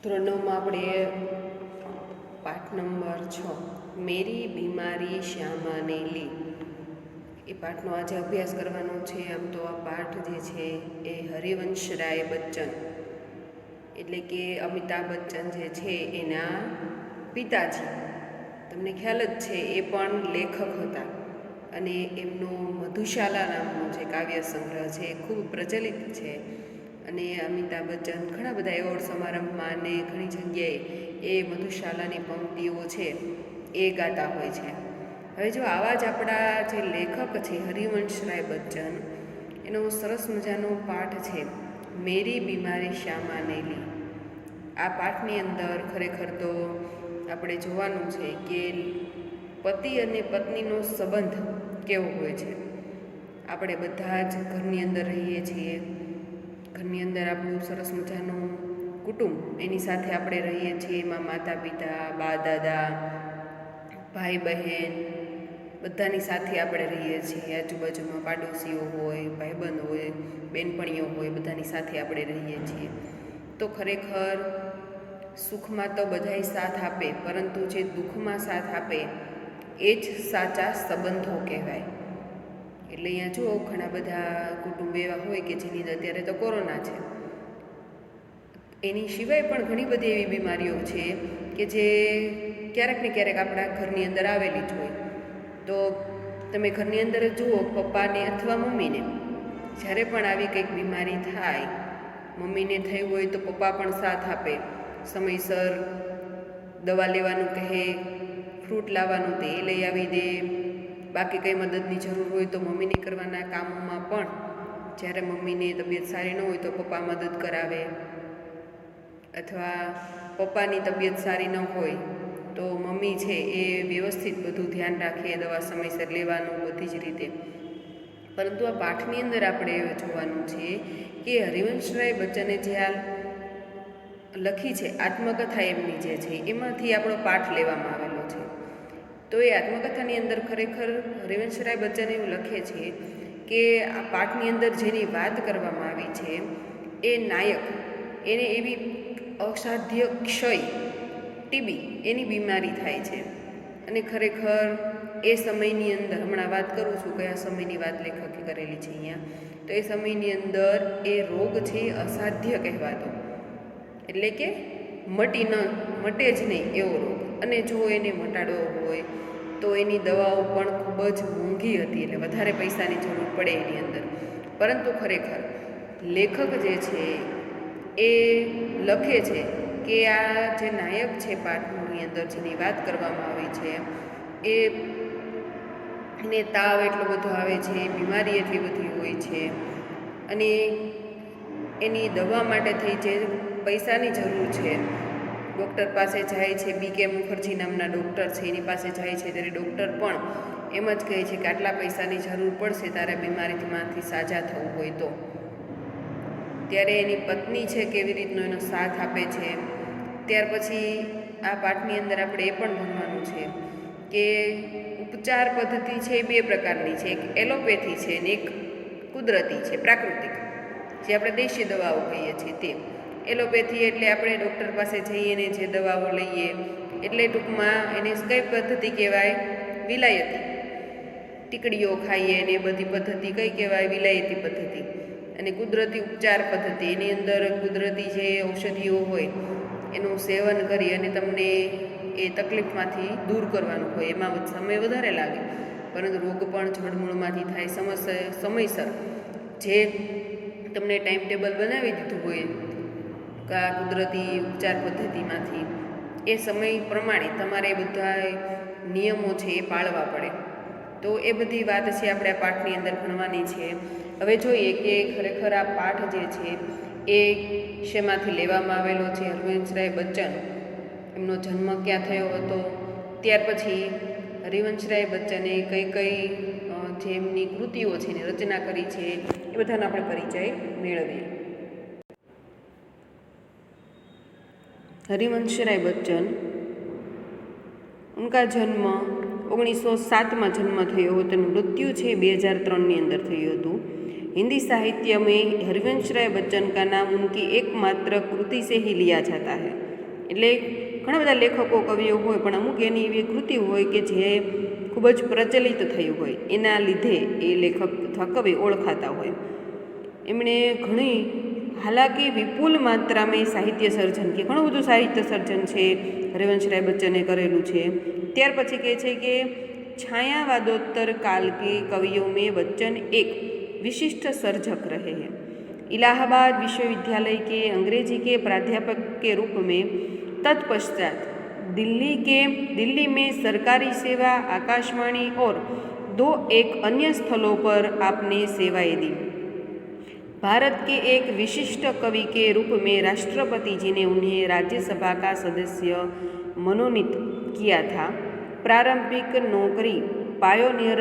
ધોરણ 9માં આપણે પાઠ નંબર 6 મેરી બીમારી શ્યામાને લી એ પાઠનો આજે અભ્યાસ કરવાનો છે. આમ તો આ પાઠ જે છે એ હરિવંશરાય બચ્ચન એટલે કે અમિતાભ બચ્ચન જે છે એના પિતાજી, તમને ખ્યાલ જ છે, એ પણ લેખક હતા અને એમનો મધુશાલા નામનો જે કાવ્ય સંગ્રહ છે એ ખૂબ પ્રચલિત છે. અને અમિતાભ બચ્ચન ઘણા બધા એવોર્ડ સમારંભમાં અને ઘણી જગ્યાએ એ મધુશાલાની પંક્તિઓ છે એ ગાતા હોય છે. હવે જો આવા જ આપણા જે લેખક છે હરિવંશરાય બચ્ચન, એનો સરસ મજાનો પાઠ છે મેરી બીમારી શ્યામાને લી. આ પાઠની અંદર ખરેખર તો આપણે જોવાનું છે કે પતિ અને પત્નીનો સંબંધ કેવો હોય છે. આપણે બધા જ ઘરની અંદર રહીએ છીએ, ઘરની અંદર આપણું સરસ મજાનું કુટુંબ, એની સાથે આપણે રહીએ છીએ. એમાં માતા પિતા, બા દાદા, ભાઈ બહેન બધાની સાથે આપણે રહીએ છીએ. આજુબાજુમાં પાડોશીઓ હોય, ભાઈબંધ હોય, બેનપણીઓ હોય, બધાની સાથે આપણે રહીએ છીએ. તો ખરેખર સુખમાં તો બધાય સાથ આપે, પરંતુ જે દુઃખમાં સાથ આપે એ જ સાચા સંબંધો કહેવાય. એટલે અહીંયા જુઓ, ઘણા બધા કુટુંબ એવા હોય કે જેની અંદર અત્યારે તો કોરોના છે, એની સિવાય પણ ઘણી બધી એવી બીમારીઓ છે કે જે ક્યારેક ને ક્યારેક આપણા ઘરની અંદર આવેલી જ હોય. તો તમે ઘરની અંદર જુઓ, પપ્પાને અથવા મમ્મીને જ્યારે પણ આવી કંઈક બીમારી થાય, મમ્મીને થઈ હોય તો પપ્પા પણ સાથ આપે, સમયસર દવા લેવાનું કહે, ફ્રૂટ લાવવાનું તે એ લઈ આવી દે. બાકી કંઈ મદદની જરૂર હોય તો મમ્મીને કરવાના કામોમાં પણ જ્યારે મમ્મીને તબિયત સારી ન હોય તો પપ્પા મદદ કરાવે, અથવા પપ્પાની તબિયત સારી ન હોય તો મમ્મી છે એ વ્યવસ્થિત બધું ધ્યાન રાખે, દવા સમયસર લેવાનું, બધી જ રીતે. પરંતુ આ પાઠની અંદર આપણે જોવાનું છે કે હરિવંશરાય બચ્ચને જે આ લખી છે આત્મકથા એમની જે છે, એમાંથી આપણો પાઠ લેવામાં આવેલો છે. તો એ આત્મકથાની અંદર ખરેખર હરિવંશરાય બચ્ચન એવું લખે છે કે આ પાઠની અંદર જેની વાત કરવામાં આવી છે એ નાયક, એને એવી અસાધ્ય ક્ષય, ટીબી એની બીમારી થાય છે. અને ખરેખર એ સમયની અંદર, હમણાં વાત કરું છું કયા સમયની વાત લેખકે કરેલી છે અહીંયા, તો એ સમયની અંદર એ રોગ છે અસાધ્ય કહેવાતો, એટલે કે મટે જ નહીં એવો રોગ. અને જો એને મટાડવો હોય તો એની દવાઓ પણ ખૂબ જ મોંઘી હતી, એટલે વધારે પૈસાની જરૂર પડે એની અંદર. પરંતુ ખરેખર લેખક જે છે એ લખે છે કે આ જે નાયક છે પાઠની અંદર જેની વાત કરવામાં આવી છે, એને તાવ એટલો બધો આવે છે, બીમારી એટલી બધી હોય છે, અને એની દવા માટે થઈ જે પૈસાની જરૂર છે, ડૉક્ટર પાસે જાય છે, BK મુખર્જી નામના ડૉક્ટર છે એની પાસે જાય છે, ત્યારે ડૉક્ટર પણ એમ જ કહે છે કે આટલા પૈસાની જરૂર પડશે તારે બીમારીમાંથી સાજા થવું હોય તો. ત્યારે એની પત્ની છે કેવી રીતનો એનો સાથ આપે છે. ત્યાર પછી આ પાઠની અંદર આપણે એ પણ ભણવાનું છે કે ઉપચાર પદ્ધતિ છે એ બે પ્રકારની છે, એક એલોપેથી છે અને એક કુદરતી છે, પ્રાકૃતિક, જે આપણે દેશી દવાઓ કહીએ છીએ તે. એલોપેથી એટલે આપણે ડૉક્ટર પાસે જઈએ ને જે દવાઓ લઈએ, એટલે ટૂંકમાં એને કઈ પદ્ધતિ કહેવાય? વિલાયતી. ટીકડીઓ ખાઈએ ને એ બધી પદ્ધતિ કઈ કહેવાય? વિલાયતી પદ્ધતિ. અને કુદરતી ઉપચાર પદ્ધતિ, એની અંદર કુદરતી જે ઔષધિઓ હોય એનું સેવન કરી અને તમને એ તકલીફમાંથી દૂર કરવાનું હોય. એમાં સમય વધારે લાગે, પરંતુ રોગ પણ જડમૂળમાંથી થાય સમયસર. જે તમને ટાઈમ ટેબલ બનાવી દીધું હોય આ કુદરતી ઉપચાર પદ્ધતિમાંથી, એ સમય પ્રમાણે તમારે બધા નિયમો છે એ પાળવા પડે. તો એ બધી વાત છે આપણે આ પાઠની અંદર ભણવાની છે. હવે જોઈએ કે ખરેખર આ પાઠ જે છે એ શેમાંથી લેવામાં આવેલો છે. હરિવંશરાય બચ્ચન, એમનો જન્મ ક્યાં થયો હતો, ત્યાર પછી હરિવંશરાય બચ્ચને કઈ કઈ જે એમની કૃતિઓ છે એની રચના કરી છે, એ બધાનો આપણે પરિચય મેળવીએ. हरिवंशराय बच्चन, उनका जन्म 1907 में जन्म थयो, तेनुं मृत्यु है 2003 अंदर थयुं हतुं. हिंदी साहित्य में हरिवंश राय बच्चन का नाम उनकी एकमात्र कृति से ही लिया जाता है। એટલે ઘણા બધા લેખકો કવિઓ હોય પણ અમુક એની એવી કૃતિ હોય કે જે ખૂબ જ પ્રચલિત થઈ હોય, એના લીધે એ લેખક અથવા કવિ ઓળખાતા હોય। એમણે ઘણી હાલાકી વિપુલ માત્રામાં સાહિત્ય સર્જન કે ઘણું બધું સાહિત્ય સર્જન છે હરિવંશ રાય બચ્ચને કરેલું છે। ત્યાર પછી કહે છે કે छायावादोत्तर काल के कवियों में बच्चन एक विशिष्ट सर्जक रहे हैं। इलाहाबाद विश्वविद्यालय के अंग्रेजी के प्राध्यापक के रूप में तत्पश्चात दिल्ली में सरकारी सेवा, आकाशवाणी और 2 अन्य स्थलों पर आपने सेवाएं दी। भारत के एक विशिष्ट कवि के रूप में राष्ट्रपति जी ने उन्हें राज्यसभा का सदस्य मनोनीत किया था। प्रारंभिक नौकरी पायोनियर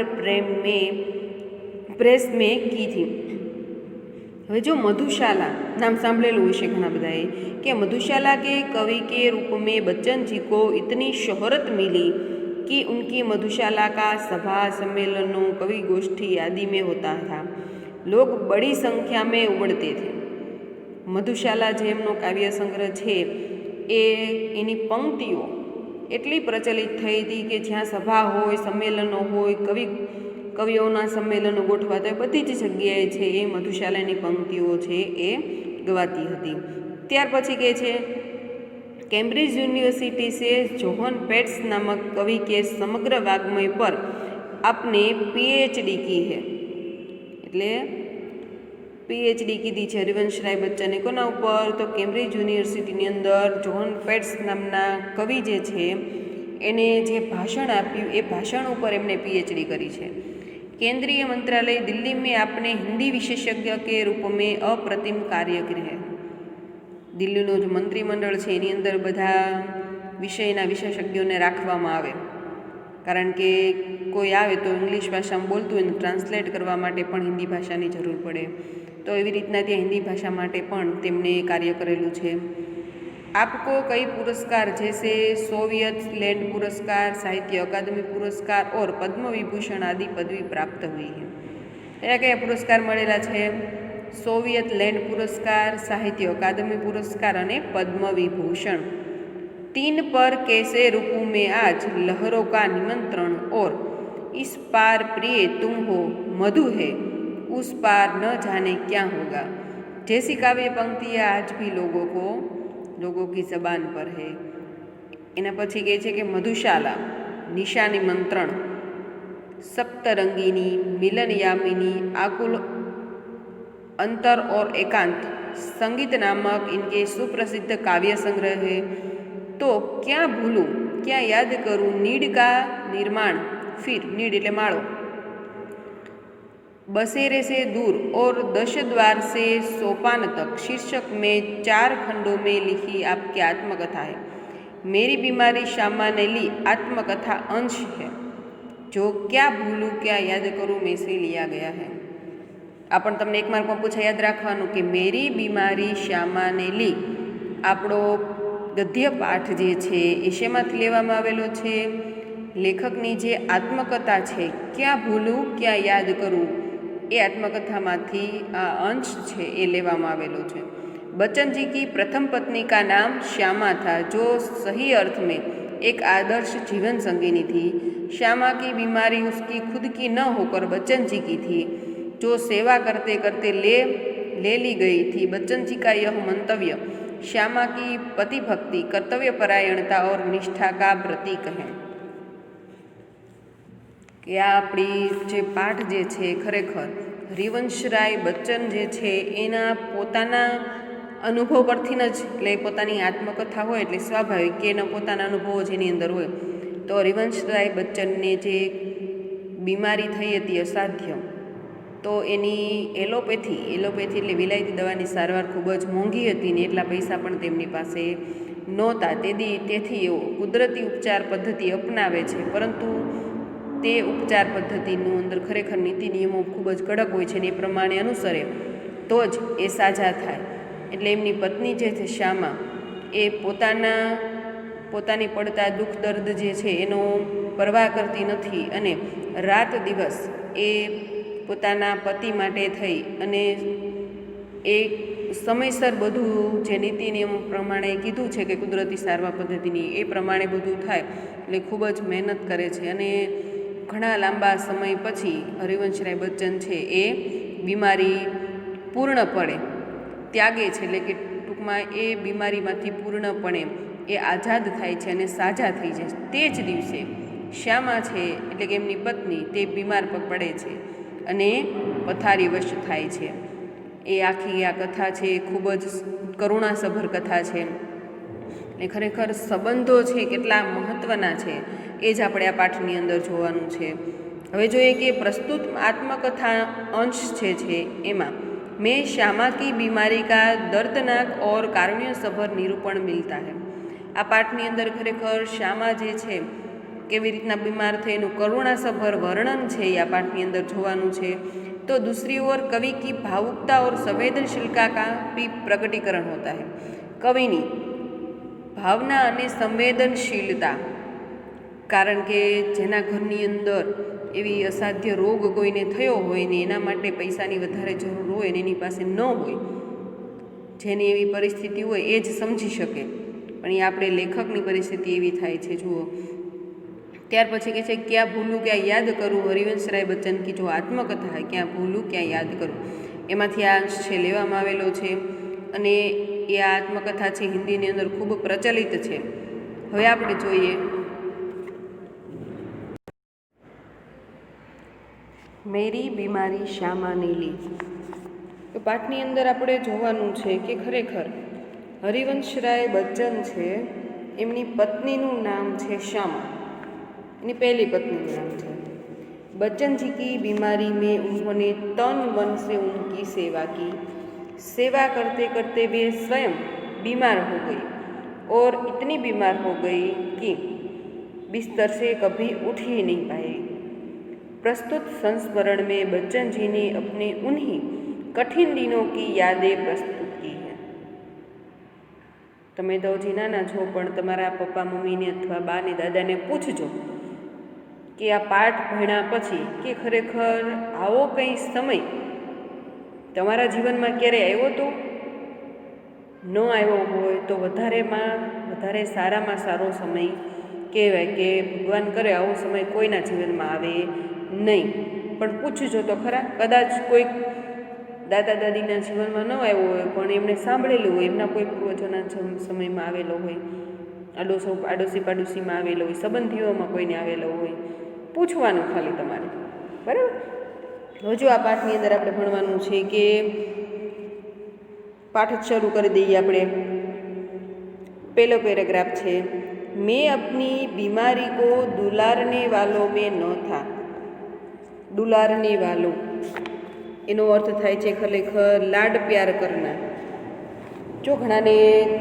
प्रेस में की थी। હવે જો मधुशाला नाम સાંભળેલું હશે ઘણા બધાએ કે मधुशाला के कवि के रूप में बच्चन जी को इतनी शोहरत मिली कि उनकी मधुशाला का सभा सम्मेलनों कवि गोष्ठी आदि में होता था। लोग बड़ी संख्या में उमड़ते थे। मधुशाला જે એમનો કાવ્ય સંગ્રહ છે એ એની પંક્તિઓ એટલી પ્રચલિત થઈ હતી કે જ્યાં સભા હોય, સમ્મેલનો હોય, કવિઓના સમ્મેલનો ગોઠવાતા હોય, બધી જ જગ્યાએ છે એ મધુશાલાની પંક્તિઓ છે એ ગવાતી હતી। ત્યાર પછી કહે છે कैम्ब्रिज यूनिवर्सिटी से जोहन पेट्स नामक कवि के समग्र वाग्मय पर आपने PhD की है। એટલે PhD કીધી છે હરિવંશ રાય બચ્ચને કોના ઉપર? તો કેમ્બ્રિજ યુનિવર્સિટીની અંદર જોહન પેટ્સ નામના કવિ જે છે એને જે ભાષણ આપ્યું એ ભાષણ ઉપર એમણે PhD કરી છે। केंद्रीय मंत्रालय दिल्ली में आपने हिंदी विशेषज्ञ के रूप में अप्रतिम कार्य करे। दिल्लीનો जो मंत्रीमंडળ છે એની અંદર બધા વિષયના વિશેષજ્ઞોને રાખવામાં આવે, કારણ કે કોઈ આવે તો ઇંગ્લિશ ભાષામાં બોલતું હોય ટ્રાન્સલેટ કરવા માટે પણ હિન્દી ભાષાની જરૂર પડે, તો એવી રીતના ત્યાં હિન્દી ભાષા માટે પણ તેમણે કાર્ય કરેલું છે। आपको कई पुरस्कार जैसे सोवियत लैंड पुरस्कार, साहित्य अकादमी पुरस्कार और पद्म विभूषण आदि पदवी प्राप्त हुई है। क्या पुरस्कार મળેલા છે? सोवियत लैंड पुरस्कार, साहित्य अकादमी पुरस्कार और पद्म विभूषण। 3 पर कैसे रुकूं में आज लहरों का निमंत्रण और इस पार प्रिय तुम हो मधु है उस पार न जाने क्या होगा जैसी काव्य पंक्तियाँ आज भी लोगों की जबान पर है। एना पछी कहे छे कि मधुशाला, निशा निमंत्रण, सप्तरंगिनी, मिलन यामिनी, आकुल अंतर और एकांत संगीत नामक इनके सुप्रसिद्ध काव्य संग्रह है। तो क्या भूलूं, क्या याद करूं नीड का निर्माण, फिर नीड एटले माळो, बसेरे से दूर और 10 द्वार से सोपान तक शीर्षक में 4 खंडों में लिखी आपकी आत्मकथा है। मेरी बीमारी श्यामा ने ली आत्मकथा अंश है जो क्या भूलूं क्या याद करूं में से लिया गया है। आपन तमने एक मार्क में पूछा याद राखवानुं कि मेरी बीमारी श्यामा ने ली आपणो गद्य पाठ जे छे ए शेमांथी लेवामां आवेलो छे? लेखकनी जे आत्मकथा छे क्या भूलूं क्या याद करूं ए आत्मकथामांथी आ अंश छे ए लेवामां आवेलो छे। बच्चन जी की प्रथम पत्नी का नाम श्यामा था, जो सही अर्थ में एक आदर्श जीवन संगिनी थी। श्यामा की बीमारी उसकी खुद की न होकर बच्चन जी की थी, जो सेवा करते करते ले ली गई थी। बच्चन जी का यह मंतव्य श्यामा की पतिभक्ति, कर्तव्यपरायणता और निष्ठा का प्रतीक है। कि आपणी जे पाठ जे छे खरेखर हरिवंश राय बच्चन जे छे एना पोताना अनुभव परथी ज, એટલે પોતાની આત્મકથા હોય એટલે સ્વાભાવિક કે એના પોતાના અનુભવો જેની અંદર હોય। તો હરિવંશ રાય બચ્ચનને જે બીમારી થઈ હતી અસાધ્ય, તો એની એલોપેથી એટલે વિલાયતી દવાની સારવાર ખૂબ જ મોંઘી હતી ને એટલા પૈસા પણ તેમની પાસે નહોતા। તેથી એવો કુદરતી ઉપચાર પદ્ધતિ અપનાવે છે, પરંતુ તે ઉપચાર પદ્ધતિનું અંદર ખરેખર નીતિ નિયમો ખૂબ જ કડક હોય છે ને એ પ્રમાણે અનુસરે તો જ એ સાજા થાય। એટલે એમની પત્ની જે છે શ્યામા એ પોતાની પડતા દુઃખ દર્દ જે છે એનો પરવાહ કરતી નથી અને રાત દિવસ એ પોતાના પતિ માટે થઈ અને એ સમયસર બધું જે નીતિ નિયમ પ્રમાણે કીધું છે કે કુદરતી સારવાર પદ્ધતિની એ પ્રમાણે બધું થાય એટલે ખૂબ જ મહેનત કરે છે અને ઘણા લાંબા સમય પછી હરિવંશરાય બચ્ચન છે એ બીમારી પૂર્ણપણે ત્યાગે છે, એટલે કે ટૂંકમાં એ બીમારીમાંથી પૂર્ણપણે એ આઝાદ થાય છે અને સાજા થઈ જાય. તે જ દિવસે શ્યામા છે એટલે કે એમની પત્ની તે બીમાર પડે છે અને પથારીવશ થાય છે. એ આખી આ કથા છે એ ખૂબ જ કરુણાસભર કથા છે. એટલે ખરેખર સંબંધો છે કેટલા મહત્ત્વના છે એ જ આપણે આ પાઠની અંદર જોવાનું છે. હવે જોઈએ કે પ્રસ્તુત આત્મકથા અંશ છે એમાં મેં શ્યામા કી બીમારી કા દર્દનાક और કારુણ્યસભર નિરૂપણ મિલતા હૈ. આ પાઠની અંદર ખરેખર શ્યામા જે છે કેવી રીતના બીમાર થઈ એનું કરુણાસભર વર્ણન છે એ આ પાઠની અંદર જોવાનું છે. तो दूसरी ओर कवि की भावुकता और संवेदनशीलता का भी प्रकटीकरण होता है. कविनी ભાવના અને સંવેદનશીલતા, કારણ કે જેના ઘરની અંદર એવી અસાધ્ય રોગ કોઈને થયો હોય ને એના માટે પૈસાની વધારે જરૂર હોય ને એની પાસે ન હોય, જેની એવી પરિસ્થિતિ હોય એ જ સમજી શકે, પણ એ આપણે લેખકની પરિસ્થિતિ એવી થાય છે. જુઓ, ત્યાર પછી કહે છે ક્યાં ભૂલું ક્યાં યાદ કરું, હરિવંશરાય બચ્ચન કી જો આત્મકથા હૈ ક્યાં ભૂલું ક્યાં યાદ કરું. એમાંથી આ અંશ છે લેવામાં આવેલો છે અને એ આ આત્મકથા છે હિન્દીની અંદર ખૂબ પ્રચલિત છે. હવે આપણે જોઈએ મેરી બીમારી શ્યામા ને લી. તો પાઠની અંદર આપણે જોવાનું છે કે ખરેખર હરિવંશરાય બચ્ચન છે એમની પત્નીનું નામ છે શ્યામા, એની પહેલી પत्नी नाम है. बच्चन जी की बीमारी में उन्होंने तन मन से उनकी सेवा की. सेवा करते करते वे स्वयं बीमार हो गई और इतनी बीमार हो गई कि बिस्तर से कभी उठ ही नहीं पाई. प्रस्तुत संस्मरण में बच्चन जी ने अपने उन्हीं कठिन दिनों की यादें प्रस्तुत की है. તમે તો હજી નાના છો, પણ તમારા પપ્પા મમ્મીને અથવા બાને દાદાને પૂછજો કે આ પાઠ ભણ્યા પછી કે ખરેખર આવો કંઈ સમય તમારા જીવનમાં ક્યારે આવ્યો તો ન આવ્યો હોય તો વધારે સારામાં સારો સમય કહેવાય કે ભગવાન કરે આવો સમય કોઈના જીવનમાં આવે નહીં. પણ પૂછજો તો ખરા, કદાચ કોઈક દાદા દાદીના જીવનમાં ન આવ્યો હોય પણ એમણે સાંભળેલું હોય, એમના કોઈ પૂર્વજોના સમયમાં આવેલો હોય, આડોશી પાડોશીમાં આવેલો હોય, સંબંધીઓમાં કોઈને આવેલો હોય. પૂછવાનું ખાલી તમારે, બરાબર. હજુ આ પાઠની અંદર આપણે ભણવાનું છે કે પાઠ જ શરૂ કરી દઈએ આપણે. પહેલો પેરેગ્રાફ છે મેં अपनी बीमारी को दुलारने वालों में न था. दुलारने वालो એનો અર્થ થાય છે ખરેખર લાડ પ્યાર કરનાર. જો ઘણાને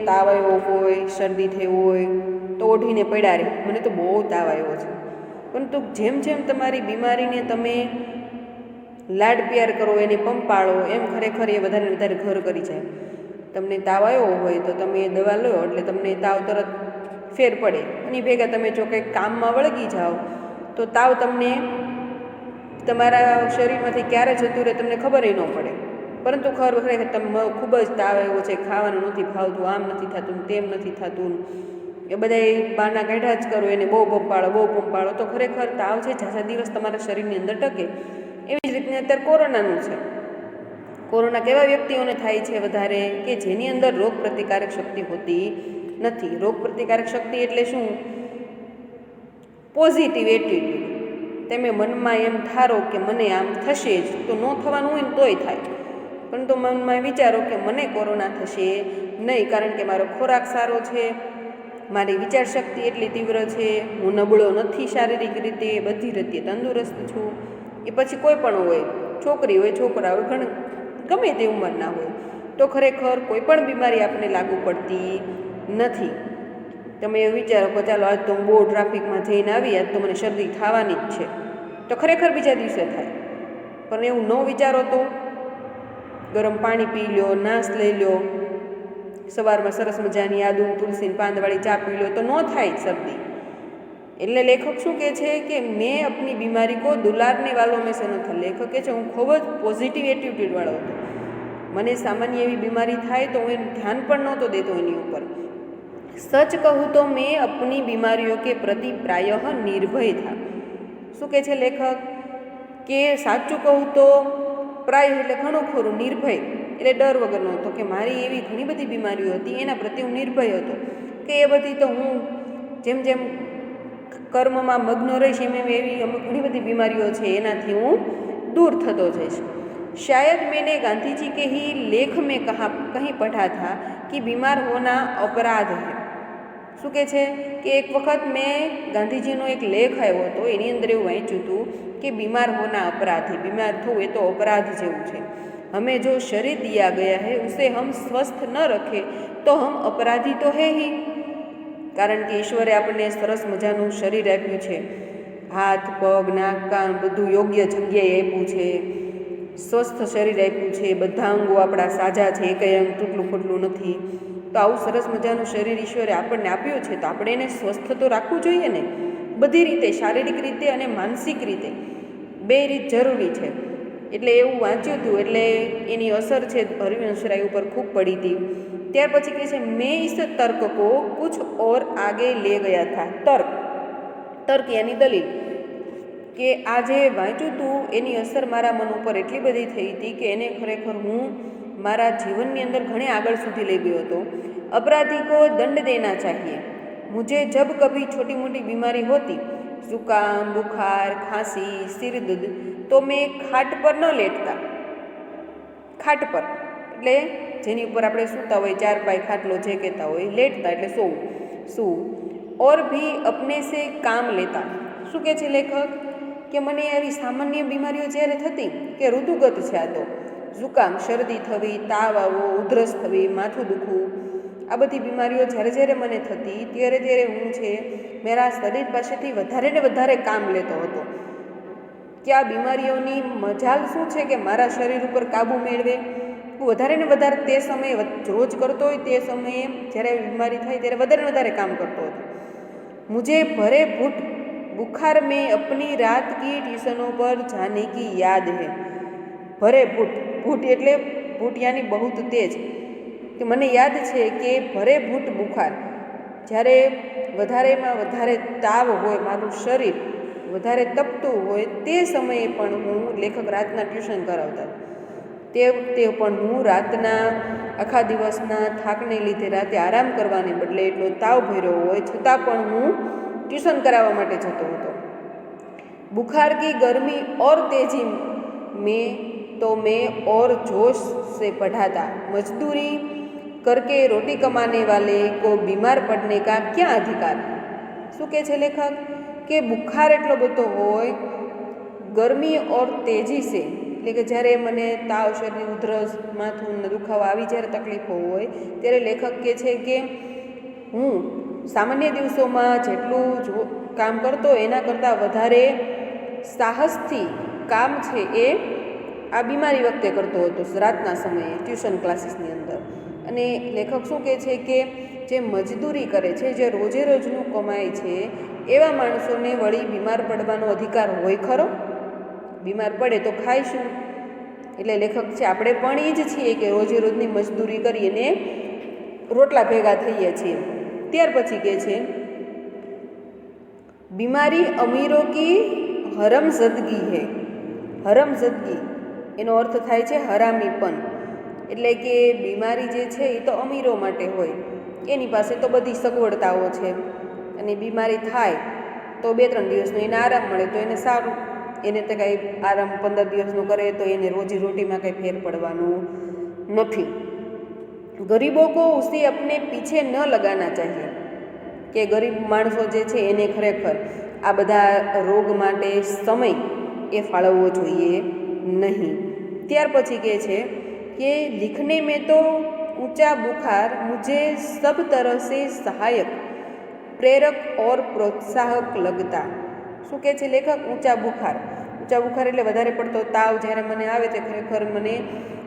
તાવ આવ્યો હોય, શરદી થઈ હોય તો ઓઢીને પડ્યા રહે, મને તો બહુ તાવ આવ્યો છે, પરંતુ જેમ જેમ તમારી બીમારીને તમે લાડ પ્યાર કરો, એને પંપાળો, એમ ખરેખર એ વધારે વધારે ઘર કરી જાય. તમને તાવ આવ્યો હોય તો તમે દવા લો એટલે તમને તાવ તરત ફેર પડે, અને ભેગા તમે જો કંઈક કામમાં વળગી જાઓ તો તાવ તમને તમારા શરીરમાંથી ક્યારે જતું રહે તમને ખબર ન પડે. પરંતુ ખરેખર તમે ખૂબ જ તાવ આવ્યો છે, ખાવાનું નથી ભાવતું, આમ નથી થતું, તેમ નથી થતું, એ બધા બહારના કાઢ્યા જ કરો, એને બહુ પંપાળો, તો ખરેખર તાવ છે ઝાઝા દિવસ તમારા શરીરની અંદર ટકે. એવી જ રીતની અત્યારે કોરોનાનું છે. કોરોના કેવા વ્યક્તિઓને થાય છે વધારે કે જેની અંદર રોગ પ્રતિકારક શક્તિ હોતી નથી. રોગ પ્રતિકારક શક્તિ એટલે શું? Positive attitude. તમે મનમાં એમ ધારો કે મને આમ થશે જ, તો ન થવાનું હોય ને તોય થાય, પરંતુ મનમાં વિચારો કે મને કોરોના થશે નહીં, કારણ કે મારો ખોરાક સારો છે, મારી વિચારશક્તિ એટલી તીવ્ર છે, હું નબળો નથી શારીરિક રીતે, બધી રીતે તંદુરસ્ત છું. એ પછી કોઈ પણ હોય, છોકરી હોય, છોકરા હોય, ગમે તે ઉંમરના હોય, તો ખરેખર કોઈ પણ બીમારી આપણને લાગુ પડતી નથી. તમે એવું વિચારો કે ચાલો આજ તો હું બહુ ટ્રાફિકમાં જઈને આવી, આજ તો મને શરદી થવાની જ છે, તો ખરેખર બીજા દિવસે થાય. પણ એવું ન વિચારો તો ગરમ પાણી પી લો, નાશ લઈ લો, સવારમાં સરસ મજાની આદુ તુલસીની પાંદવાળી ચા પી લો તો ન થાય શરદી. એટલે લેખક શું કહે છે કે મેં અપની બીમારી કો દુલારને વાલો મેં સે ન થા. લેખક કહે છે હું ખૂબ જ પોઝિટિવ એટીટ્યૂડવાળો હતો. મને સામાન્ય એવી બીમારી થાય તો હું એનું ધ્યાન પણ નહોતો દેતો એની ઉપર. સચ કહું તો મેં અપની બીમારીઓ કે પ્રતિ પ્રાયઃ નિર્ભય થા. શું કહે છે લેખક કે સાચું કહું તો પ્રાય એટલે ઘણું ખરું, નિર્ભય એટલે ડર વગરનો હતો કે મારી એવી ઘણી બધી બીમારીઓ હતી એના પ્રત્યે હું નિર્ભય હતો કે એ બધી તો હું જેમ જેમ કર્મમાં મગ્ન રહીશ એમ એમ એવી અમુક ઘણી બધી બીમારીઓ છે એનાથી હું दूर થતો જઈશ. शायद मैंने गांधी जी के ही लेख में कहीं पढ़ा था कि बीमार होना अपराध है. શું કહે છે કે એક વખત મેં ગાંધીજીનો એક લેખ આવ્યો હતો એની અંદર એવું વાંચ્યું હતું કે બીમાર હોના અપરાધ है, बीमार થવું એ તો અપરાધ જેવું છે. हमें जो शरीर दिया गया है उसे हम स्वस्थ न रखें तो हम अपराधी तो है ही. કારણ કે ઈશ્વરે આપણને સરસ મજાનું શરીર આપ્યું છે, હાથ પગ નાક કાન બધું યોગ્ય જગ્યાએ આપ્યું છે, સ્વસ્થ શરીર આપ્યું છે, બધા અંગો આપણા સાજા છે, કંઈ અંગ તૂટલું ફૂટલું નથી. તો આવું સરસ મજાનું શરીર ઈશ્વરે આપણને આપ્યું છે તો આપણે એને સ્વસ્થ તો રાખવું જોઈએ ને. બધી રીતે, શારીરિક રીતે અને માનસિક રીતે બે રીત જરૂરી છે. એટલે એવું વાંચ્યું હતું એટલે એની અસર છે હરિવંશરાય ઉપર ખૂબ પડી હતી. ત્યાર પછી કહે છે મેં ઇસ તર્ક કો કુછ ઓર આગે લે ગયા થા. તર્ક યાની દલીલ કે આ જે વાંચ્યું હતું એની અસર મારા મન ઉપર એટલી બધી થઈ હતી કે એને ખરેખર હું મારા જીવનની અંદર ઘણે આગળ સુધી લઈ ગયો હતો. अपराधी को दंड देना चाहिए. मुझे जब कभी छोटी मोटी बीमारी होती, जुकाम बुखार खांसी सिर दर्द, तो मैं खाट पर न लेटता. खाट पर એટલે જેની ઉપર આપણે સૂતા હોય, ચાર પાય ખાટલો જે કહેતા હોય, લેટતા એટલે સૂવું. और भी अपने से काम लेता. શું કહે છે લેખક કે મને આવી સામાન્ય બીમારીઓ જ્યારે થતી કે ઋતુગત છે, આ તો ઝુકામ શરદી થવી, તાવ આવવો, ઉધરસ થવી, માથું દુખવું, આ બધી બીમારીઓ જ્યારે મને થતી ત્યારે હું છે મારા શરીર પાસેથી વધારે ને વધારે કામ લેતો હતો કે આ બીમારીઓની મજાલ શું છે કે મારા શરીર ઉપર કાબૂ મેળવે. હું વધારે ને વધારે તે સમયે રોજ કરતો હોય તે સમયે જ્યારે બીમારી થાય ત્યારે વધારે ને વધારે કામ કરતો હતો. मुझे भरे भूट बुखार में अपनी रात की ट्यूशनों पर जाने की याद है. भरे भूट એટલે ભૂટ યાની બહુ તેજ, કે મને યાદ છે કે ભરે ભૂટ બુખાર જ્યારે વધારેમાં વધારે તાવ હોય, મારું શરીર વધારે તપતું હોય તે સમયે પણ હું લેખક રાતના ટ્યુશન કરાવતા. તે પણ હું રાતના આખા દિવસના થાકને લીધે રાતે આરામ કરવાને બદલે એટલો તાવ ભર્યો હોય છતાં પણ હું ટ્યુશન કરાવવા માટે જતો હતો. बुखार की गर्मी और तेजी में तो मैं और जोश से पढ़ाता. मजदूरी करके रोटी कमाने वाले को बीमार पड़ने का क्या अधिकार. શું કહે છે લેખક કે બુખાર એટલો બધો હોય, ગરમી ઓર તેજી સે એટલે કે જ્યારે મને તાવ, શરદી, ઉધરસ, માથું દુખાવો આવી જ્યારે તકલીફો હોય ત્યારે લેખક કહે છે કે હું સામાન્ય દિવસોમાં જેટલું કામ કરતો એના કરતાં વધારે સાહસથી કામ છે એ આ બીમારી વખતે કરતો હતો, રાતના સમયે ટ્યુશન ક્લાસીસની અંદર. અને લેખક શું કહે છે કે જે મજદૂરી કરે છે, જે રોજે રોજનું કમાય છે એવા માણસોને વળી બીમાર પડવાનો અધિકાર હોય ખરો? બીમાર પડે તો ખાઈશું. એટલે લેખક છે આપણે પણ એ જ છીએ કે રોજે રોજની મજદૂરી કરીને રોટલા ભેગા થઈએ છીએ. ત્યાર પછી કહે છે બીમારી અમીરો કી હરમઝદગી હે. હરમઝદગી એનો અર્થ થાય છે હરામીપન. એટલે કે બીમારી જે છે એ તો અમીરો માટે હોય, એની પાસે તો બધી સગવડતાઓ છે અને બીમારી થાય તો 2-3 દિવસનો એને આરામ મળે તો એને સારું. એને તો કાંઈ આરામ 15 દિવસનો કરે તો એને રોજી રોટીમાં કંઈ ફેર પડવાનું નથી. ગરીબો કો ઉસે અપને પીછે ન લગાના ચાહીએ. કે ગરીબ માણસો જે છે એને ખરેખર આ બધા રોગ માટે સમય એ ફાળવવો જોઈએ નહીં. ત્યાર પછી કહે છે કે लिखने में तो ऊंचा बुखार मुझे सब तरह से सहायक, प्रेरक और प्रोत्साहक लगता. શું કહે છે લેખક? ઊંચા બુખાર એટલે વધારે પડતો તાવ જ્યારે મને આવે તે ખરેખર મને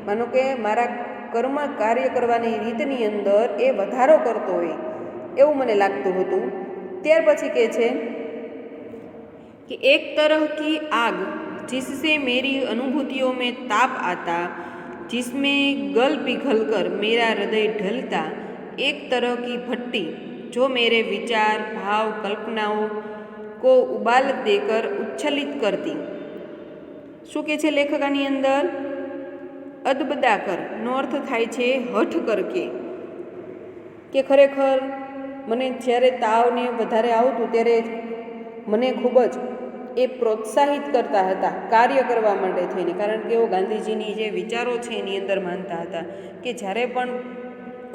માનો કે મારા કર્મ કાર્ય કરવાની રીતની અંદર એ વધારો કરતો હોય એવું મને લાગતું હતું. ત્યાર પછી કહે છે कि एक तरह की आग जिससे मेरी अनुभूतियों में ताप आता, जिसमें गल पिघल कर मेरा हृदय ढलता, एक तरह की भट्टी जो मेरे विचार, भाव, कल्पनाओं को उबाल देकर उच्छलित करती। શું કે છે લેખક આની અંદર? અદબદા કર નો અર્થ થાય છે હઠ કરકે, કે ખરેખર મને જ્યારે તાવને વધારે આવતું ત્યારે મને ખૂબ જ એ પ્રોત્સાહિત કરતા હતા કાર્ય કરવા માટે થઈને, કારણ કે એઓ ગાંધીજીની જે વિચારો છે એની અંદર માનતા હતા કે જ્યારે પણ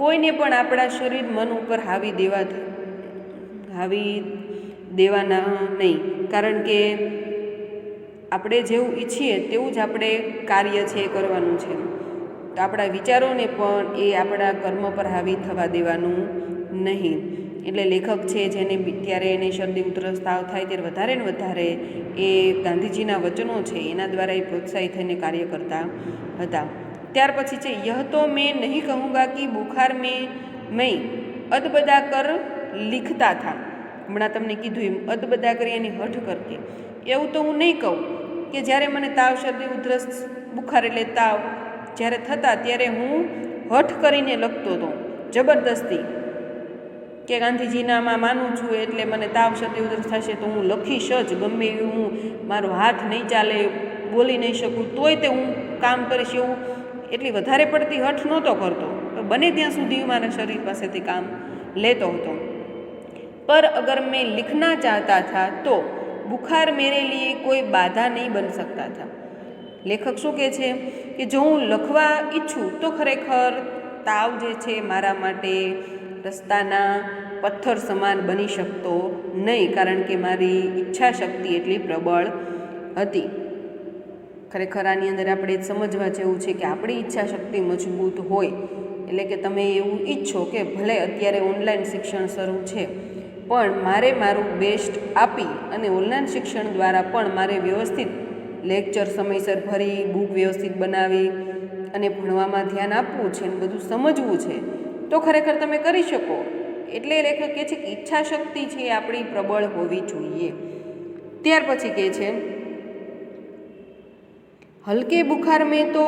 કોઈને પણ આપણા શરીર મન ઉપર હાવી દેવાના નહીં, કારણ કે આપણે જેવું ઈચ્છીએ તેવું જ આપણે કાર્ય છે એ કરવાનું છે. તો આપણા વિચારોને પણ એ આપણા કર્મ પર હાવી થવા દેવાનું નહીં. એટલે લેખક છે જેને ત્યારે એને શરદી ઉધરસ તાવ થાય ત્યારે વધારે ને વધારે એ ગાંધીજીના વચનો છે એના દ્વારા એ પ્રોત્સાહિત થઈને કાર્ય કરતા હતા. ત્યાર પછી છે યહ તો મેં નહીં કહુંગા કે બુખાર મેં અદબદા કર લીખતા થા. હમણાં તમને કીધું એમ અદબદા કરી એની હઠ કરતી. એવું તો હું નહીં કહું કે જ્યારે મને તાવ, શરદી, ઉધરસ, બુખાર એટલે તાવ જ્યારે થતા ત્યારે હું હઠ કરીને લખતો હતો જબરદસ્તી, કે ગાંધીજીનામાં માનું છું એટલે મને તાવ, શરદી, ઉધરસ થશે તો હું લખીશ જ, ગમે એવું હું મારો હાથ નહીં ચાલે, બોલી નહીં શકું તોય તે હું કામ કરીશ, એવું એટલી વધારે પડતી હઠ નહોતો કરતો. બને ત્યાં સુધી મારા શરીર પાસેથી કામ લેતો હતો. पर अगर मैं लिखना चाहता था तो बुखार मेरे लिए कोई बाधा नहीं बन सकता था. લેખક શું કહે છે કે જો હું લખવા ઈચ્છું તો ખરેખર તાવ જે છે મારા માટે રસ્તાના પથ્થર સમાન બની શકતો નહીં, કારણ કે મારી ઈચ્છા શક્તિ એટલી પ્રબળ હતી. ખરેખર આની અંદર આપણે સમજવા જેવું છે કે આપણી ઈચ્છા શક્તિ મજબૂત હોય એટલે કે તમે એવું ઈચ્છો કે ભલે અત્યારે ઓનલાઈન શિક્ષણ શરૂ છે પણ મારે મારું બેસ્ટ આપી અને ઓનલાઈન શિક્ષણ દ્વારા પણ મારે વ્યવસ્થિત લેક્ચર સમયસર ભરી, બુક વ્યવસ્થિત બનાવી અને ભણવામાં ધ્યાન આપવું છે અને બધું સમજવું છે તો ખરેખર તમે કરી શકો. એટલે લેખક કહે છે કે ઈચ્છા શક્તિ છે એ આપણી પ્રબળ હોવી જોઈએ. ત્યાર પછી કહે છે हल्के बुखार में तो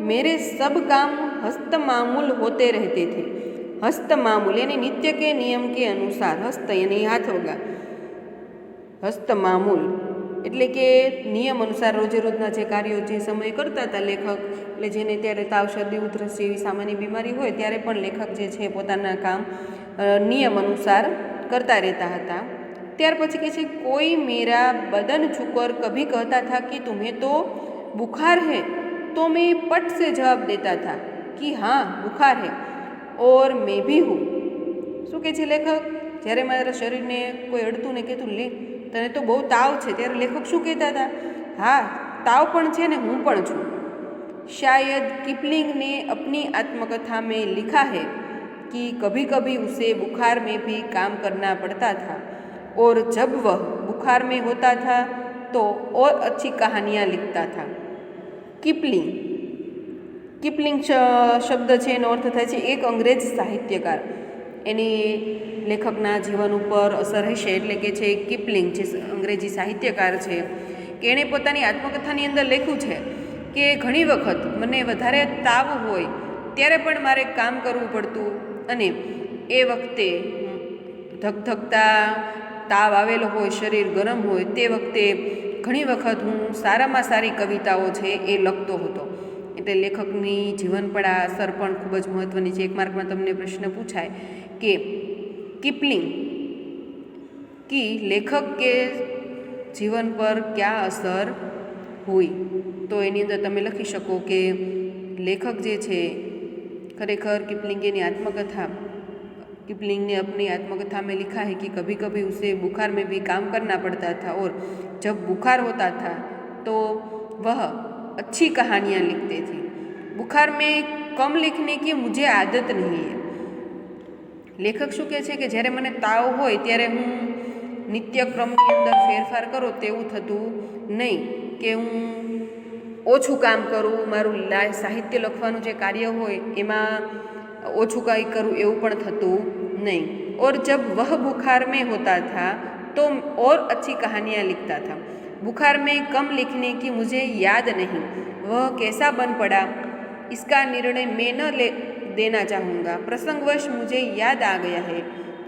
मेरे सब काम हस्त मामूल होते रहते थे. हस्त मामूल यानी नित्य के नियम के अनुसार, हस्त यानी हाथ होगा, हस्त मामूल એટલે કે નિયમ અનુસાર રોજે રોજના જે કાર્યો જે સમય કરતા હતા લેખક, એટલે જેને ત્યારે તાવ, શરદી, ઉધરસ જેવી સામાન્ય બીમારી હોય ત્યારે પણ લેખક જે છે પોતાના કામ નિયમ અનુસાર કરતા રહેતા હતા. ત્યાર પછી કહે છે કોઈ મેરા બદન છુકર કભી કહેતા था कि तुम्हें तो बुखार है तो मैं पट से जवाब देता था कि हाँ बुखार है और मैं भी हूँ. શું કહે છે લેખક? જ્યારે મારા શરીરને કોઈ અડતું ને કહેતું લે તને તો બહુ તાવ છે ત્યારે લેખક શું કહેતા હતા? હા તાવ પણ છે ને હું પણ છું. शायद किपलिंग ने अपनी आत्मकथा में लिखा है कि कभी कभी उसे बुखार में भी काम करना पड़ता था और जब वह बुखार में होता था तो और अच्छी कहानियाँ लिखता था. કિપલિંગ, કિપલિંગ શબ્દ છે એનો અર્થ થાય છે એક અંગ્રેજ સાહિત્યકાર. એની લેખકના જીવન ઉપર અસર હશે એટલે કે છે કિપલિંગ જે અંગ્રેજી સાહિત્યકાર છે કે એણે પોતાની આત્મકથાની અંદર લખ્યું છે કે ઘણી વખત મને વધારે તાવ હોય ત્યારે પણ મારે કામ કરવું પડતું અને એ વખતે ધગધગતા તાવ આવેલો હોય, શરીર ગરમ હોય તે વખતે ઘણી વખત હું સારામાં સારી કવિતાઓ છે એ લખતો હતો. એટલે લેખકની જીવન પર આ અસર પણ ખૂબ જ મહત્ત્વની છે. એક માર્કમાં તમને પ્રશ્ન પૂછાય કે કિપલિંગ કી લેખક કે જીવન પર ક્યાં અસર हुई, તો એની અંદર તમે લખી શકો કે લેખક જે છે खरेखर किपलिंग ની आत्मकथा, किपलिंग ने अपनी आत्मकथा में लिखा है कि कभी कभी उसे बुखार में भी काम करना पड़ता था और जब बुखार होता था तो वह अच्छी कहानियाँ लिखते थे. बुखार में कम लिखने की मुझे आदत नहीं है. લેખક શું કહે છે કે જ્યારે મને તાવ હોય ત્યારે હું નિત્યક્રમની અંદર ફેરફાર કરું તેવું થતું નહીં, કે હું ઓછું કામ કરું, મારું સાહિત્ય લખવાનું જે કાર્ય હોય એમાં ઓછું કંઈ કરું એવું પણ થતું નહીં. और जब वह बुखार में होता था तो और अच्छी कहानियाँ लिखता था। बुखार में कम लिखने की मुझे याद नहीं, वह कैसा बन पड़ा इसका निर्णय मैं न ले देना चाहूँगा। प्रसंगवश मुझे याद आ गया है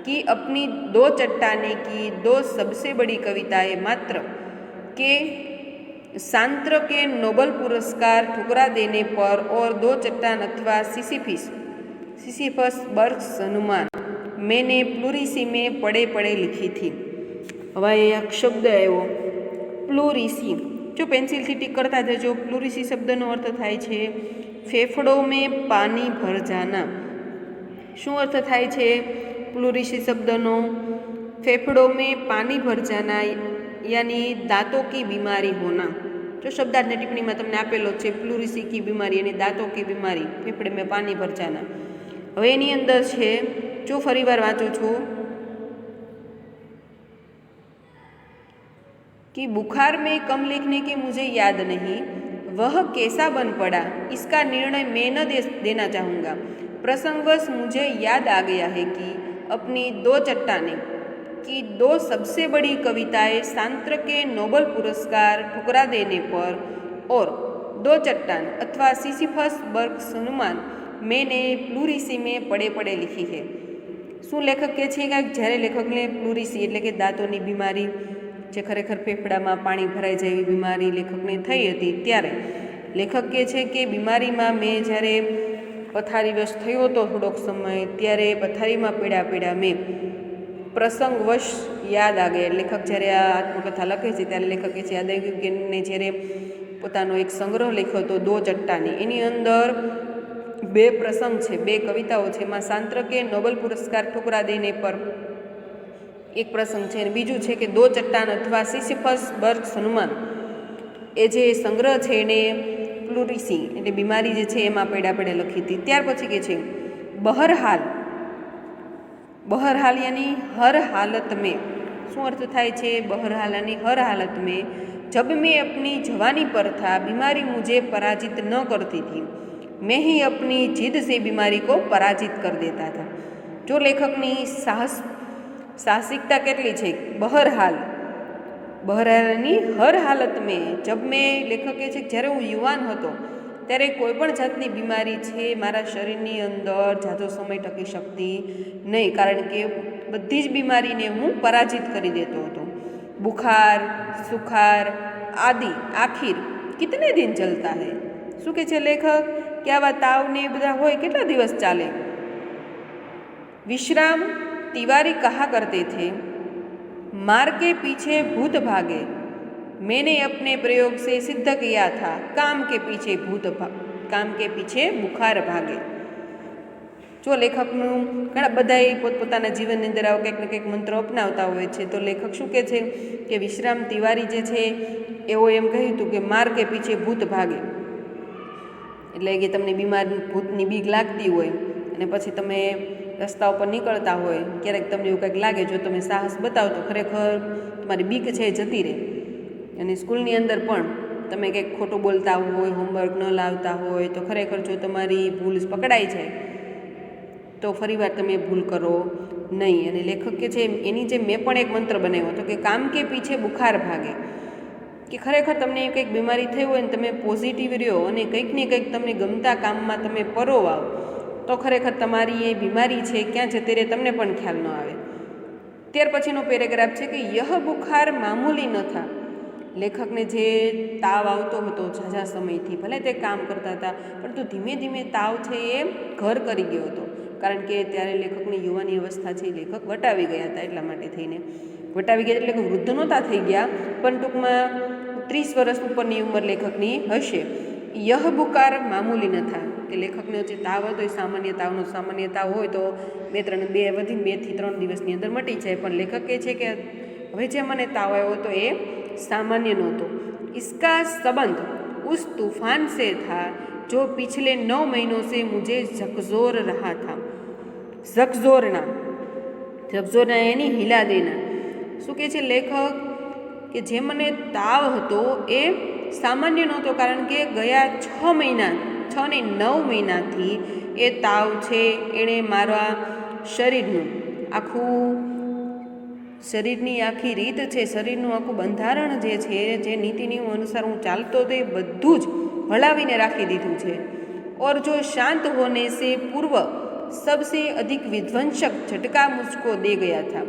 कि अपनी 2 चट्टाने की 2 सबसे बड़ी कविताएं मात्र के सांत्र के नोबल पुरस्कार ठुकरा देने पर और 2 चट्टान अथवा सिसिफस बर्ग्स हनुमान मैंने प्लूरिसी में पड़े पड़े लिखी थी। હવે એક શબ્દ આવ્યો પ્લુરિસી, જો પેન્સિલથી ટીક કરતા જજો। પ્લુરિસી શબ્દનો અર્થ થાય છે ફેફડો મેં પાણી ભર જાના। શું અર્થ થાય છે પ્લુરિસી શબ્દનો? ફેફડો મેં પાણી ભર જાના યાની દાંતों की बीमारी होना। जो शब्दार्थ ने टिप्पणी में तमने आपेलो छे प्लूरिसी की बीमारी यानी दांतों की बीमारी, फेफड़े में पानी भर जाना। हवे एनी अंदर छे, जो फरीवार वाँचो छो कि बुखार में कम लिखने की मुझे याद नहीं, वह कैसा बन पड़ा इसका निर्णय मैं न देना चाहूँगा। प्रसंगवश मुझे याद आ गया है कि अपनी 2 चट्टाने की 2 सबसे बड़ी कविताएं सांत्र के नोबल पुरस्कार ठुकरा देने पर और 2 चट्टान अथवा सिसिफस बर्ग्स हनुमान मैंने प्लूरिसी में पड़े पड़े लिखी है। શું લેખક કહે છે કે જ્યારે લેખકને પ્લુરિસી એટલે કે દાંતોની બીમારી, જે ખરેખર ફેફડામાં પાણી ભરાઈ જાય એવી બીમારી લેખકને થઈ હતી, ત્યારે લેખક કહે છે કે બીમારીમાં મેં જ્યારે પથારીવશ થયો હતો થોડોક સમય, ત્યારે પથારીમાં પીડા પીડા મેં પ્રસંગવશ યાદ આ ગયા। લેખક જ્યારે આ આત્મકથા લખે છે ત્યારે લેખક કહે છે યાદ આવી ગયું કે એમને જ્યારે પોતાનો એક સંગ્રહ લખ્યો હતો 2 ચટ્ટાની, એની અંદર 2 પ્રસંગ છે, 2 કવિતાઓ છે। એમાં सांत्र के नोबल पुरस्कार ठुकरा देने पर एक प्रसंग है, बीजू है कि 2 चट्टान अथवा सिसिफस बर्ग्स हनुमान ए जे संग्रह है एने प्लूरिसी એટલે બીમારી જે છે એમાં પેડા પેડા લખી હતી। ત્યાર પછી કે છે બહરહાલ, બહરહાલ यानी हर हालत में। શું અર્થ થાય છે બહરહાલ यानी हर हालत में? जब मैं अपनी जवानी पर था बीमारी मुझे पराजित न करती थी, मैं ही अपनी जिद से बीमारी को पराजित कर देता था। जो लेखकनी साहसिकता કેટલી છે। બહરહાલ, બહરહાલની હર હાલત મેં, જબ મેં લેખક કહે છે જ્યારે હું યુવાન હતો ત્યારે કોઈ પણ જાતની બીમારી છે મારા શરીરની અંદર જાજો સમય ટકી શકતી નહીં, કારણ કે બધી જ બીમારીને હું પરાજિત કરી દેતો હતો। બુખાર, સુખાર આદિ આખિર કિતને દિન ચલતા હૈ। શું કહે છે લેખક કે આવા તાવને બધા હોય કેટલા દિવસ ચાલે। विश्राम तिवारी कहा करते थे, मार के पीछे भूत भागे, मैंने अपने प्रयोग से सिद्ध किया था काम के पीछे बुखार भागे। जो लेखकનું ઘણા બધાએ પોતપોતાના જીવનની અંદર આવો કંઈક ને કંઈક મંત્ર અપનાવતા હોય છે। તો લેખક શું કહે છે કે વિશ્રામ તિવારી જે છે એવો એમ કહ્યું હતું કે માર કે પીછે ભૂત ભાગે, એટલે કે તમને બીમાર ભૂતની બીક લાગતી હોય અને પછી તમે રસ્તા ઉપર નીકળતા હોય, ક્યારેક તમને એવું કંઈક લાગે, જો તમે સાહસ બતાવો તો ખરેખર તમારી બીક છે એ જતી રહે। અને સ્કૂલની અંદર પણ તમે કંઈક ખોટું બોલતા હોય, હોમવર્ક ન લાવતા હોય, તો ખરેખર જો તમારી ભૂલ પકડાઈ જાય તો ફરીવાર તમે ભૂલ કરો નહીં। અને લેખક કે છે એની જે મેં પણ એક મંત્ર બનાવ્યો હતો કે કામ કે પીછે બુખાર ભાગે, કે ખરેખર તમને કંઈક બીમારી થઈ હોય ને તમે પોઝિટિવ રહ્યો અને કંઈક ને કંઈક તમને ગમતા કામમાં તમે પરોવાઓ તો ખરેખર તમારી એ બીમારી છે ક્યાં જતી રહે તમને પણ ખ્યાલ ન આવે। ત્યાર પછીનો પેરેગ્રાફ છે કે યહ બુખાર મામૂલી ન થા। લેખકને જે તાવ આવતો હતો ઝાઝા સમયથી, ભલે તે કામ કરતા હતા પરંતુ ધીમે ધીમે તાવ છે એ ઘર કરી ગયો હતો, કારણ કે ત્યારે લેખકની યુવાની અવસ્થા છે લેખક વટાવી ગયા હતા। એટલા માટે થઈને વટાવી ગયા એટલે કે વૃદ્ધ નહોતા થઈ ગયા, પણ ટૂંકમાં 30 વર્ષ ઉપરની ઉંમર લેખકની હશે। યહ બુકાર મામૂલી ન થા, કે લેખકનો જે તાવ હતો એ સામાન્ય તાવ હોય તો 2 થી 3 દિવસની અંદર મટી જાય, પણ લેખક કહે છે કે હવે જે મને તાવ આવ્યો હતો એ सामान्य नहोतो। इसका संबंध उस तूफान से था जो पिछले 9 महीनों से मुझे झकझोर रहा था। झकझोरना यानी हिला देना। શું કહે છે લેખક કે જે મને તાવ હતો એ સામાન્ય નહોતો, કારણ કે ગયા 6 ને 9 મહિનાથી એ તાવ છે એણે મારા શરીરનું આખું શરીરની આખી રીત છે, શરીરનું આખું બંધારણ જે છે, જે નીતિ નિયમો અનુસાર હું ચાલતો હતો એ બધું જ હલાવીને રાખી દીધું છે. और जो शांत होने से पूर्व सबसे अधिक विध्वंसक झटका मुझको दे गया था.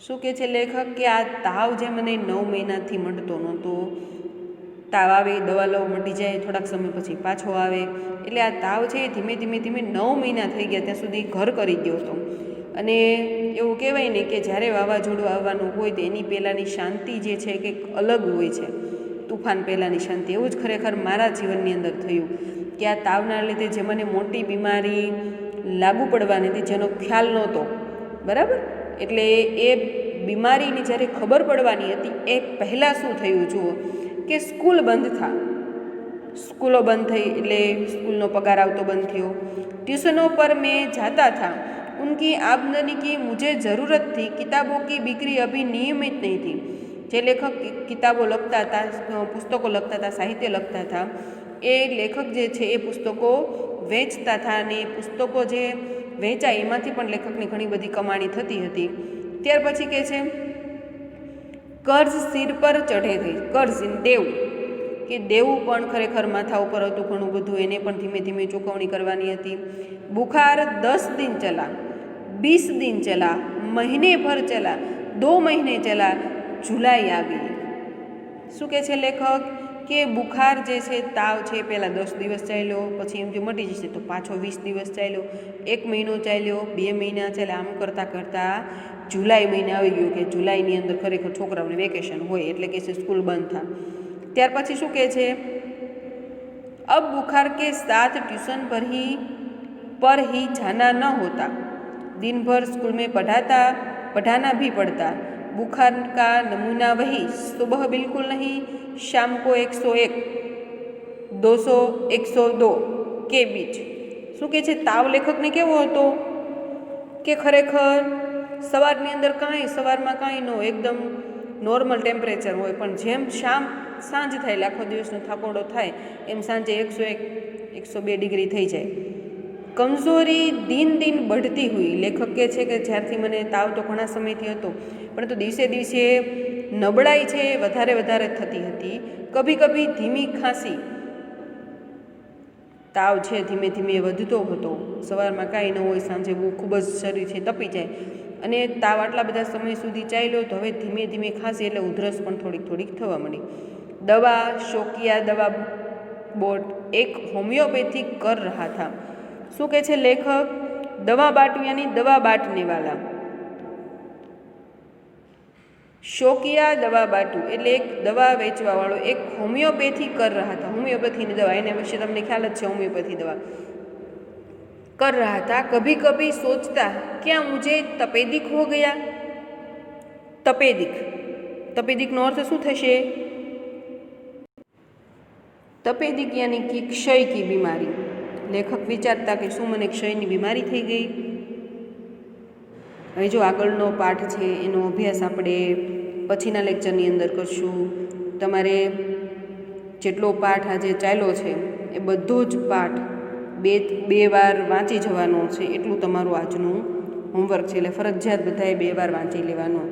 શું કહે છે લેખક કે આ તાવ જે મને 9 મહિનાથી મટતો નહોતો, તાવ આવે દવા લો મટી જાય, થોડાક સમય પછી પાછો આવે, એટલે આ તાવ છે એ ધીમે ધીમે 9 મહિના થઈ ગયા ત્યાં સુધી ઘર કરી ગયો હતો. અને એવું કહેવાય ને કે જ્યારે વાવાઝોડું આવવાનું હોય તો એની પહેલાંની શાંતિ જે છે કંઈક અલગ હોય છે, તુફાન પહેલાંની શાંતિ. એવું જ ખરેખર મારા જીવનની અંદર થયું કે આ તાવના લીધે જે મને મોટી બીમારી લાગુ પડવાની હતી, જેનો ખ્યાલ નહોતો, બરાબર, એટલે એ બીમારીની જ્યારે ખબર પડવાની હતી એ પહેલાં શું થયું જુઓ કે સ્કૂલ બંધ થા, સ્કૂલો બંધ થઈ એટલે સ્કૂલનો પગાર આવતો બંધ થયો. ટ્यूशनों पर मैं जाता था, उनकी आमदनी की मुझे ज़रूरत थी, किताबों की बिक्री अभी नियमित नहीं थी. જે લેખક કિતાબો લખતા હતા, પુસ્તકો લખતા હતા, સાહિત્ય લખતા હતા, એ લેખક જે છે એ પુસ્તકો વેચતા હતા અને એ પુસ્તકો જે વેચાય એમાંથી પણ લેખકની ઘણી બધી કમાણી થતી હતી. ત્યાર પછી કહે છે કર્જ સિર પર ચઢે થઈ, કર્જ દેવું, કે દેવું પણ ખરેખર માથા ઉપર હતું ઘણું બધું, એને પણ ધીમે ધીમે ચૂકવણી કરવાની હતી. બુખાર 10 दिन चला, 20 दिन चला, महीने भर चला, 2 महीने चला, जुलाई आ गई. શું કહે છે લેખક કે બુખાર જે છે, તાવ છે, પહેલાં 10 દિવસ ચાલ્યો, પછી એમ જો મટી જશે તો પાછો 20 દિવસ ચાલ્યો, 1 મહિનો ચાલ્યો, 2 મહિના ચાલ્યા, આમ કરતાં કરતાં જુલાઈ મહિને આવી ગયો કે જુલાઈની અંદર ખરેખર છોકરાઓને વેકેશન હોય એટલે કે સ્કૂલ બંધ થા. ત્યાર પછી શું કહે છે अब बुखार के साथ ट्यूशन पर ही जाना न होता, दिन भर स्कूल में पढ़ाना भी पड़ता. बुखार का नमूना वही, सुबह बिल्कुल नहीं, शाम को 101, 200, 102 के बीच. શું કહે છે તાવ લેખકને કેવો હતો કે ખરેખર સવારમાં કાંઈ ન હોય, એકદમ નોર્મલ ટેમ્પરેચર હોય, પણ જેમ સાંજ થાય એટલે આખો દિવસનો થાકોડો થાય એમ સાંજે 101, 102 ડિગ્રી થઈ જાય. કમજોરી દિન દિન બઢતી હુઈ. લેખક કહે છે કે જ્યારથી મને તાવ તો ઘણા સમયથી હતો, પરંતુ દિવસે દિવસે નબળાઈ છે વધારે થતી હતી. કભી કભી ધીમી ખાંસી, તાવ છે ધીમે ધીમે વધતો હતો, સવારમાં કાંઈ ન હોય, સાંજે બહુ ખૂબ જ શરીર છે તપી જાય, અને તાવ આટલા બધા સમય સુધી ચાલ્યો તો હવે ધીમે ધીમે ખાંસી એટલે ઉધરસ પણ થોડીક થવા માંડી. દવા શોકિયા દવા બોટ એક હોમિયોપેથિક કર રહા થા. શું કહે છે લેખક દવા બાટુ યાની દવા બાટને વાલા. શોકિયા દવા બાટુ એટલે એક દવા વેચવાવાળો એક હોમિયોપેથી કર રહા હતા. હોમિયોપેથીની દવા, એને વિશે તમને ખ્યાલ જ છે, હોમિયોપેથી દવા कर रहा था. कभी कभी सोचता क्या मुझे तपेदिक हो गया. तपेदिकનો અર્थ શું થશે? तपेदिक यानी कि क्षय की बीमारी. લેખક વિચારતા કે શું મને ક્ષયની બીમારી થઈ ગઈ. હવે જો આગળનો પાઠ છે એનો અભ્યાસ આપણે પછીના લેક્ચરની અંદર કરશું. તમારે જેટલો પાઠ આજે ચાલ્યો છે એ બધો જ પાઠ બે વાર વાંચી જવાનો છે, એટલું તમારું આજનું હોમવર્ક છે. એટલે ફરજિયાત બધાએ 2 વાર વાંચી લેવાનો.